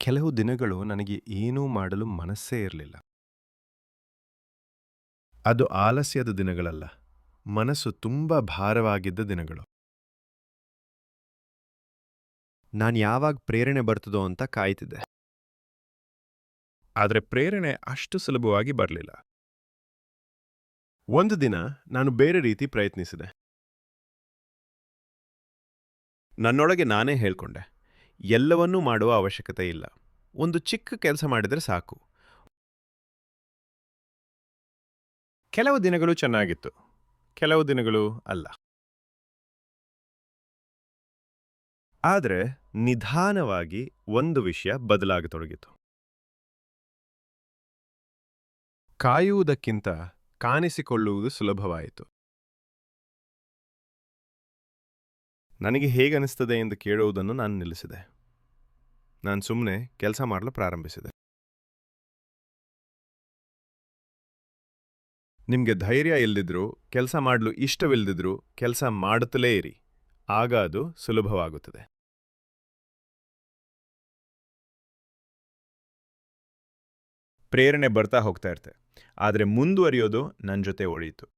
ಕೆಲವು ದಿನಗಳು ನನಗೆ ಏನೂ ಮಾಡಲು ಮನಸ್ಸೇ ಇರಲಿಲ್ಲ. ಅದು ಆಲಸ್ಯದ ದಿನಗಳಲ್ಲ, ಮನಸ್ಸು ತುಂಬಾ ಭಾರವಾಗಿದ್ದ ದಿನಗಳು. ನಾನು ಯಾವಾಗ ಪ್ರೇರಣೆ ಬರ್ತದೋ ಅಂತ ಕಾಯ್ತಿದ್ದೆ. ಆದರೆ ಪ್ರೇರಣೆ ಅಷ್ಟು ಸುಲಭವಾಗಿ ಬರಲಿಲ್ಲ. ಒಂದು ದಿನ ನಾನು ಬೇರೆ ರೀತಿ ಪ್ರಯತ್ನಿಸಿದೆ. ನನ್ನೊಳಗೆ ನಾನೇ ಹೇಳ್ಕೊಂಡೆ, ಎಲ್ಲವನ್ನೂ ಮಾಡುವ ಅವಶ್ಯಕತೆ ಇಲ್ಲ. ಒಂದು ಚಿಕ್ಕ ಕೆಲಸ ಮಾಡಿದರೆ ಸಾಕು. ಕೆಲವು ದಿನಗಳು ಚೆನ್ನಾಗಿತ್ತು, ಕೆಲವು ದಿನಗಳು ಅಲ್ಲ. ಆದರೆ ನಿಧಾನವಾಗಿ ಒಂದು ವಿಷಯ ಬದಲಾಗತೊಡಗಿತು. ಕಾಯುವುದಕ್ಕಿಂತ ಕಾಣಿಸಿಕೊಳ್ಳುವುದು ಸುಲಭವಾಯಿತು. ನನಗೆ ಹೇಗನಿಸ್ತದೆ ಎಂದು ಕೇಳುವುದನ್ನು ನಾನು ನಿಲ್ಲಿಸಿದೆ. ನಾನು ಸುಮ್ಮನೆ ಕೆಲಸ ಮಾಡಲು ಪ್ರಾರಂಭಿಸಿದೆ. ನಿಮಗೆ ಧೈರ್ಯ ಇಲ್ಲದಿದ್ರೂ, ಕೆಲಸ ಮಾಡಲು ಇಷ್ಟವಿಲ್ಲದಿದ್ರೂ ಕೆಲಸ ಮಾಡುತ್ತಲೇ ಇರಿ. ಆಗ ಅದು ಸುಲಭವಾಗುತ್ತದೆ. ಪ್ರೇರಣೆ ಬರ್ತಾ ಹೋಗ್ತಾ ಇರುತ್ತೆ, ಆದರೆ ಮುಂದುವರಿಯೋದು ನನ್ನ ಜೊತೆ ಉಳಿಯಿತು.